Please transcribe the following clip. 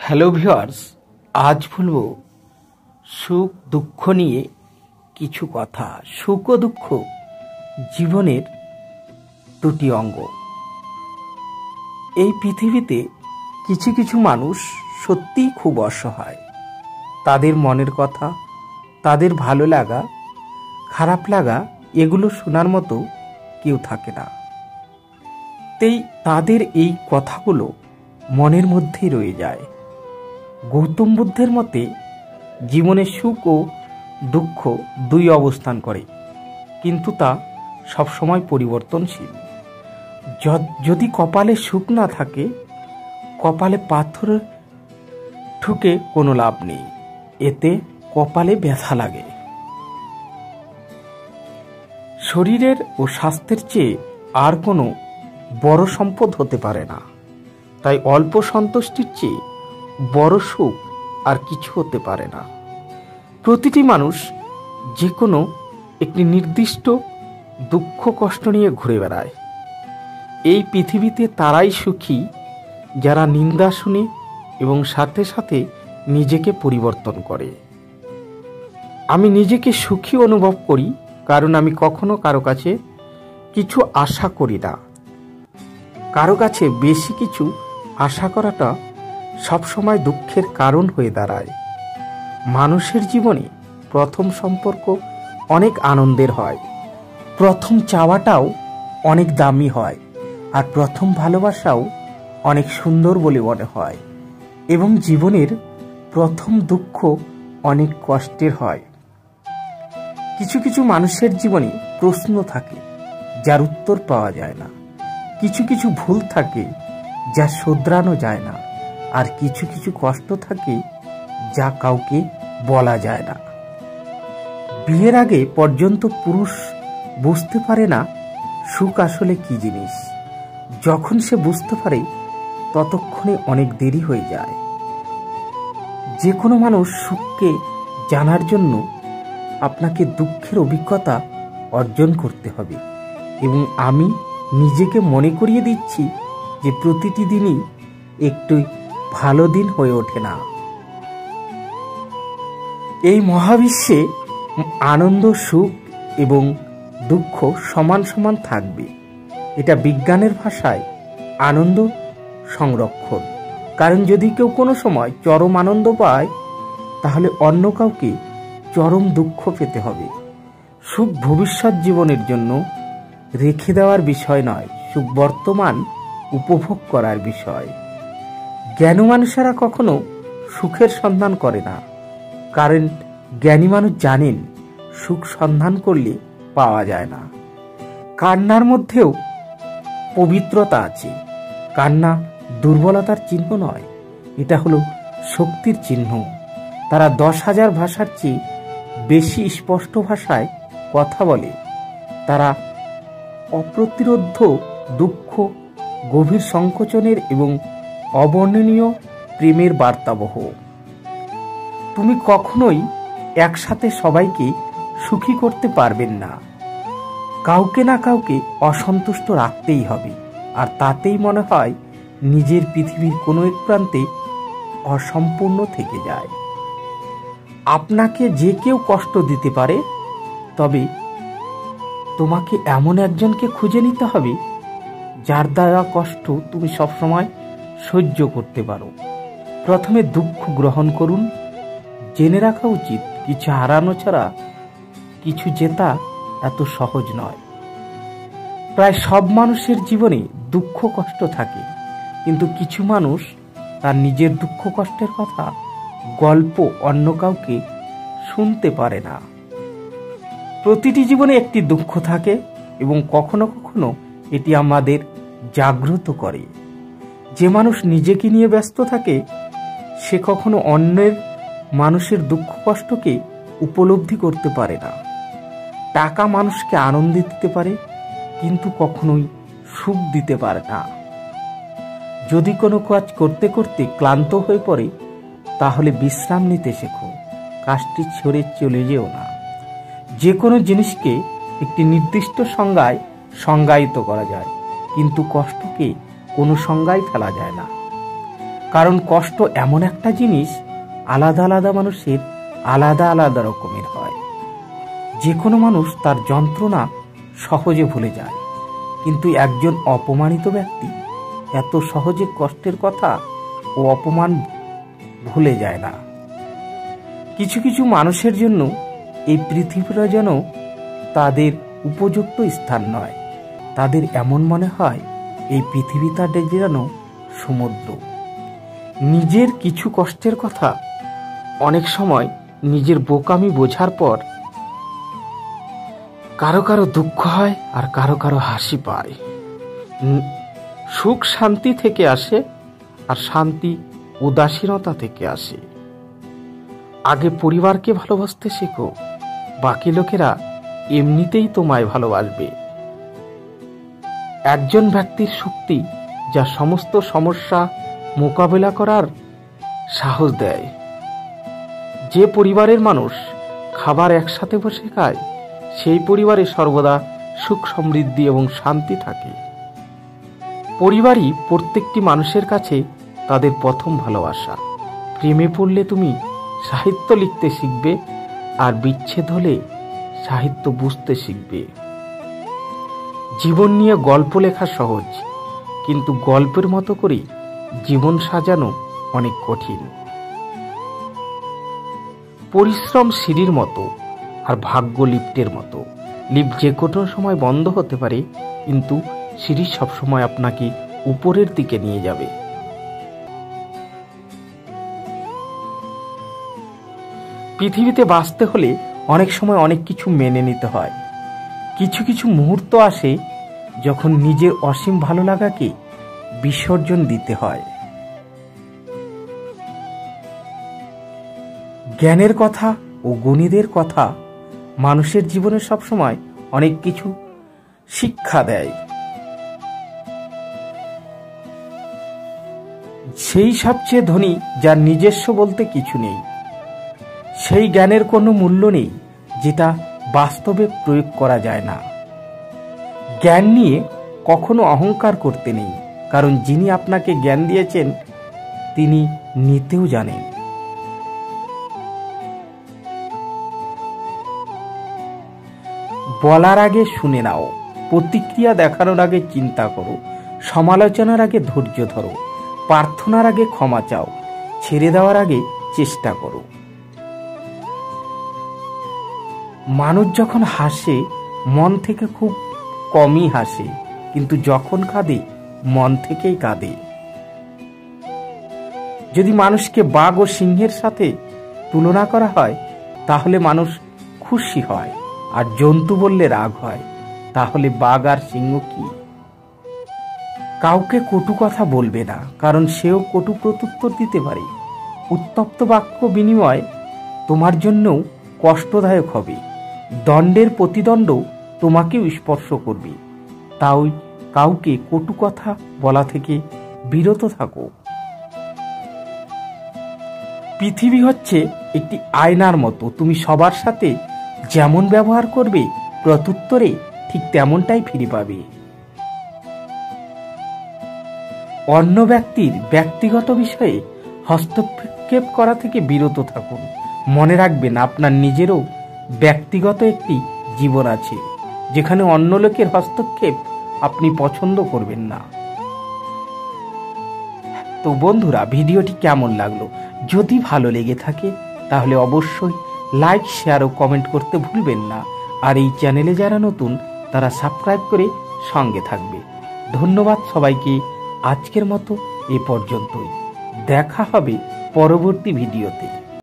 Hello viewers, আজ বলবো সুখ দুঃখ নিয়ে কিছু কথা। সুখ ও দুঃখ জীবনের দুটি অঙ্গ। এই পৃথিবীতে কিছু কিছু মানুষ সত্যিই খুব অসহায়। তাদের মনের কথা, তাদের ভালো লাগা, খারাপ লাগা এগুলো শোনার মতো কেউ থাকে না। তাদের এই কথাগুলো মনের মধ্যেই রয়ে যায়। গৌতম বুদ্ধের মতে জীবনে সুখ ও দুঃখ দুই অবস্থান করে, কিন্তু তা সবসময় পরিবর্তনশীল। যদি কপালে সুখ না থাকে, কপালে পাথর ঠুকে কোনো লাভ নেই, এতে কপালে ব্যথা লাগে। শরীরের ও স্বাস্থ্যের চেয়ে আর কোনো বড় সম্পদ হতে পারে না। তাই অল্প সন্তুষ্টির চেয়ে বড় সুখ আর কিছু হতে পারে না। প্রতিটি মানুষ যে কোনো একটি নির্দিষ্ট দুঃখ কষ্ট নিয়ে ঘুরে বেড়ায়। এই পৃথিবীতে তারাই সুখী যারা নিন্দা শুনে এবং সাথে সাথে নিজেকে পরিবর্তন করে। আমি নিজেকে সুখী অনুভব করি, কারণ আমি কখনো কারো কাছে কিছু আশা করি না। কারো কাছে বেশি কিছু আশা করাটা সবসময় দুঃখের কারণ হয়ে দাঁড়ায়। মানুষের জীবনে প্রথম সম্পর্ক অনেক আনন্দের হয়, প্রথম চাওয়াটাও অনেক দামি হয়, আর প্রথম ভালোবাসাও অনেক সুন্দর বলে মনে হয়, এবং জীবনের প্রথম দুঃখ অনেক কষ্টের হয়। কিছু কিছু মানুষের জীবনে প্রশ্ন থাকে যার উত্তর পাওয়া যায় না, কিছু কিছু ভুল থাকে যা শোধরানো যায় না, আর কিছু কিছু কষ্ট থাকে যা কাউকে বলা যায় না। বিয়ের আগে পর্যন্ত পুরুষ বুঝতে পারে না সুখ আসলে কি জিনিস। যখন সে বুঝতে পারে ততক্ষণে অনেক দেরি হয়ে যায়। যে কোনো মানুষ সুখকে জানার জন্য আপনাকে দুঃখের অভিজ্ঞতা অর্জন করতে হবে, এবং আমি নিজেকে মনে করিয়ে দিচ্ছি যে প্রতিটি দিনই একটু ভালো দিন হয়ে ওঠে না। এই মহাবিশ্বে আনন্দ, সুখ এবং দুঃখ সমান সমান থাকবে। এটা বিজ্ঞানের ভাষায় আনন্দ সংরক্ষণ। কারণ যদি কেউ কোনো সময় চরম আনন্দ পায়, তাহলে অন্য কাউকে চরম দুঃখ পেতে হবে। সুখ ভবিষ্যৎ জীবনের জন্য রেখে দেওয়ার বিষয় নয়, সুখ বর্তমান উপভোগ করার বিষয়। জ্ঞানী মানুষেরা কখনো সুখের সন্ধান করে না, কারণ জ্ঞানী মানুষ জানেন সুখ সন্ধান করলে পাওয়া যায় না। কান্নার মধ্যেও পবিত্রতা আছে। কান্না দুর্বলতার চিহ্ন নয়, এটা হলো শক্তির চিহ্ন। তারা 10,000 ভাষার চেয়ে বেশি স্পষ্ট ভাষায় কথা বলে। তারা অপ্রতিরোধ্য দুঃখ, গভীর সংকোচনের এবং অবর্ণনীয় প্রেমের বার্তাবহ। তুমি কখনোই একসাথে সবাইকে সুখী করতে পারবেন না। কাউকে না কাউকে অসন্তুষ্ট রাখতেই হবে, আর তাতেই মনে হয় নিজের পৃথিবীর কোনো এক প্রান্তে অসম্পূর্ণ থেকে যায়। আপনাকে যে কেউ কষ্ট দিতে পারে, তবে তোমাকে এমন একজনকে খুঁজে নিতে হবে যার দেওয়া কষ্ট তুমি সবসময় সহ্য করতে পারো। প্রথমে দুঃখ গ্রহণ করুন। জেনে রাখা উচিত, কিছু হারানো ছাড়া কিছু জেতা এত সহজ নয়। প্রায় সব মানুষের জীবনে দুঃখ কষ্ট থাকে, কিন্তু কিছু মানুষ তার নিজের দুঃখ কষ্টের কথা গল্প অন্য কাউকে শুনতে পারে না। প্রতিটি জীবনে একটি দুঃখ থাকে, এবং কখনো কখনো এটি আমাদের জাগ্রত করে। যে মানুষ নিজেকে নিয়ে ব্যস্ত থাকে, সে কখনো অন্যের মানুষের দুঃখ কষ্টকে উপলব্ধি করতে পারে না। টাকা মানুষকে আনন্দ দিতে পারে, কিন্তু কখনোই সুখ দিতে পারে না। যদি কোনো কাজ করতে করতে ক্লান্ত হয়ে পড়ে, তাহলে বিশ্রাম নিতে শেখো, কাজটি ছেড়ে চলে যেও না। যে কোনো জিনিসকে একটি নির্দিষ্ট সংজ্ঞায় সংজ্ঞায়িত করা যায়, কিন্তু কষ্টকে কোনো সংজ্ঞায় ফেলা যায় না। কারণ কষ্ট এমন একটা জিনিস, আলাদা আলাদা মানুষের আলাদা আলাদা রকমের হয়। যে কোনো মানুষ তার যন্ত্রণা সহজে ভুলে যায়, কিন্তু একজন অপমানিত ব্যক্তি এত সহজে কষ্টের কথা ও অপমান ভুলে যায় না। কিছু কিছু মানুষের জন্য এই পৃথিবীটা যেন তাদের উপযুক্ত স্থান নয়। তাদের এমন মনে হয় এই পৃথিবীটা যেন সমুদ্র। নিজের কিছু কষ্টের কথা অনেক সময় নিজের বোকামি বোঝার পর কারো কারো দুঃখ হয় আর কারো কারো হাসি পায়। সুখ শান্তি থেকে আসে আর শান্তি উদাসীনতা থেকে আসে। আগে পরিবারকে ভালোবাসতে শেখো, বাকি লোকেরা এমনিতেই তোমায় ভালোবাসবে। একজন ব্যক্তির শক্তি যা সমস্ত সমস্যা মোকাবেলা করার সাহস দেয়। যে পরিবারের মানুষ খাবার একসাথে বসে খায়, সেই পরিবারে সর্বদা সুখ সমৃদ্ধি এবং শান্তি থাকে। পরিবারই প্রত্যেকটি মানুষের কাছে তাদের প্রথম ভালোবাসা। প্রেমে পড়লে তুমি সাহিত্য লিখতে শিখবে, আর বিচ্ছেদ হলে সাহিত্য বুঝতে শিখবে। জীবন নিয়ে গল্প লেখা সহজ, কিন্তু গল্পের মতো করে জীবন সাজানো অনেক কঠিন। পরিশ্রম সিঁড়ির মতো আর ভাগ্য লিফটের মতো। লিফট যে কোনো সময় বন্ধ হতে পারে, কিন্তু সিঁড়ি সবসময় আপনাকে উপরের দিকে নিয়ে যাবে। পৃথিবীতে বাঁচতে হলে অনেক সময় অনেক কিছু মেনে নিতে হয়। কিছু কিছু মুহূর্ত আসে যখন নিজের অসীম ভালো লাগাকে বিসর্জন দিতে হয়। জ্ঞানের কথা ও গুণীদের কথা মানুষের জীবনে সবসময় অনেক কিছু শিক্ষা দেয়। সেই সবচেয়ে ধনী যার নিজস্ব বলতে কিছু নেই। সেই জ্ঞানের কোনো মূল্য নেই যেটা বাস্তবে প্রয়োগ করা যায় না। জ্ঞান নিয়ে কখনো অহংকার করতে নেই, কারণ যিনি আপনাকে জ্ঞান দিয়েছেন তিনি নিতেও জানেন। বলার আগে শুনে নাও, প্রতিক্রিয়া দেখানোর আগে চিন্তা করো, সমালোচনার আগে ধৈর্য ধরো, প্রার্থনার আগে ক্ষমা চাও, ছেড়ে দেওয়ার আগে চেষ্টা করো। মানুষ যখন হাসে মন থেকে খুব কমই হাসে, কিন্তু যখন কাঁদে মন থেকেই কাঁদে। যদি মানুষকে বাঘ ও সিংহের সাথে তুলনা করা হয় তাহলে মানুষ খুশি হয়, আর জন্তু বললে রাগ হয়। তাহলে বাঘ আর সিংহ কি? কাউকে কটু কথা বলবে না, কারণ সেও কটু প্রত্যুত্তর দিতে পারে। উত্তপ্ত বাক্য বিনিময় তোমার জন্যও কষ্টদায়ক হবে। দণ্ডের প্রতিদণ্ড তোমাকেও স্পর্শ করবে। তাই কাউকে কটু কথা বলা থেকে বিরত থাকো। পৃথিবী হচ্ছে একটি আয়নার মতো। তুমি সবার সাথে যেমন ব্যবহার করবে, প্রত্যুত্তরে ঠিক তেমনটাই ফিরে পাবে। অন্য ব্যক্তির ব্যক্তিগত বিষয়ে হস্তক্ষেপ করা থেকে বিরত থাকুন। মনে রাখবেন, আপনার নিজেরও ব্যক্তিগত একটি জীবন আছে, যেখানে অন্য লোকের হস্তক্ষেপ আপনি পছন্দ করবেন না। তো বন্ধুরা, ভিডিওটি কেমন লাগলো? যদি ভালো লেগে থাকে তাহলে অবশ্যই লাইক, শেয়ার ও কমেন্ট করতে ভুলবেন না। আর এই চ্যানেলে যারা নতুন তারা সাবস্ক্রাইব করে সঙ্গে থাকবে। ধন্যবাদ সবাইকে। আজকের মতো এ পর্যন্তই। দেখা হবে পরবর্তী ভিডিওতে।